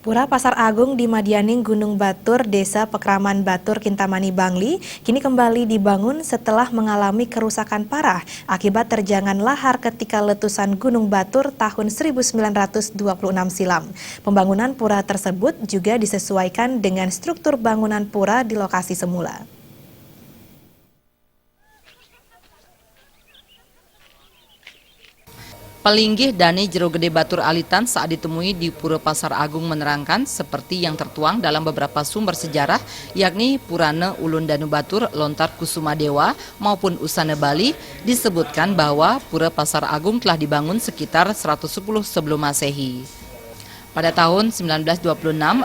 Pura Pasar Agung di Madianing, Gunung Batur, Desa Pekraman Batur, Kintamani, Bangli, kini kembali dibangun setelah mengalami kerusakan parah akibat terjangan lahar ketika letusan Gunung Batur tahun 1926 silam. Pembangunan pura tersebut juga disesuaikan dengan struktur bangunan pura di lokasi semula. Pelinggih Dani Jero Gede Batur Alitan saat ditemui di Pura Pasar Agung menerangkan seperti yang tertuang dalam beberapa sumber sejarah, yakni Purana Ulun Danu Batur Lontar Kusuma Dewa maupun Usana Bali, disebutkan bahwa Pura Pasar Agung telah dibangun sekitar 110 sebelum Masehi. Pada tahun 1926,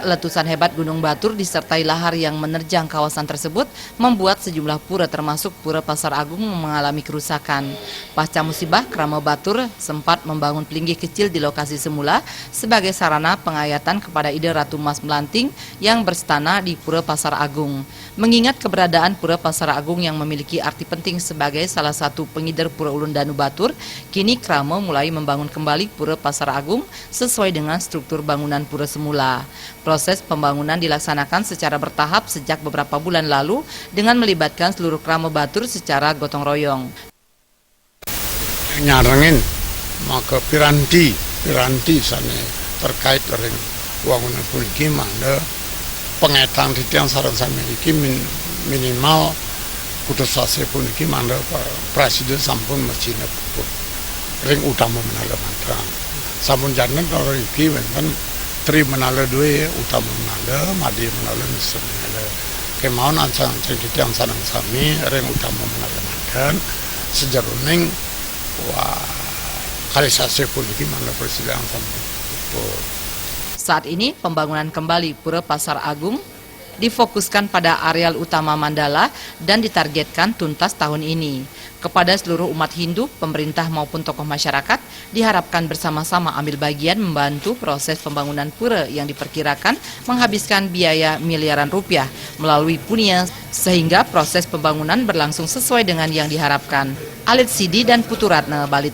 letusan hebat Gunung Batur disertai lahar yang menerjang kawasan tersebut membuat sejumlah pura termasuk Pura Pasar Agung mengalami kerusakan. Pasca musibah, Krama Batur sempat membangun pelinggih kecil di lokasi semula sebagai sarana pengayatan kepada ide Ratu Mas Melanting yang berstana di Pura Pasar Agung. Mengingat keberadaan Pura Pasar Agung yang memiliki arti penting sebagai salah satu pengider Pura Ulun Danu Batur, kini Krama mulai membangun kembali Pura Pasar Agung sesuai dengan struktur bangunan pura semula. Proses pembangunan dilaksanakan secara bertahap sejak beberapa bulan lalu dengan melibatkan seluruh Krama Batur secara gotong royong. Nyarengin maka piranti sana terkait dengan bangunan puniki mana pengetan titian sarang samiliki minimal putusase puniki mana presiden sampun mesin ring utama menala mantra. Sampun jalan kalau iki kan tri menala dua utama menala madi menala misal menala kemauan ansang yang sanang sami ring utama menala makan sejaruning wah kalisasi politik mana presiden sampai. Saat ini pembangunan kembali Pura Pasar Agung difokuskan pada areal utama Mandala dan ditargetkan tuntas tahun ini. Kepada seluruh umat Hindu, pemerintah maupun tokoh masyarakat diharapkan bersama-sama ambil bagian membantu proses pembangunan pura yang diperkirakan menghabiskan biaya miliaran rupiah melalui punia sehingga proses pembangunan berlangsung sesuai dengan yang diharapkan. Alit Sidi dan Putu Ratna, Bali.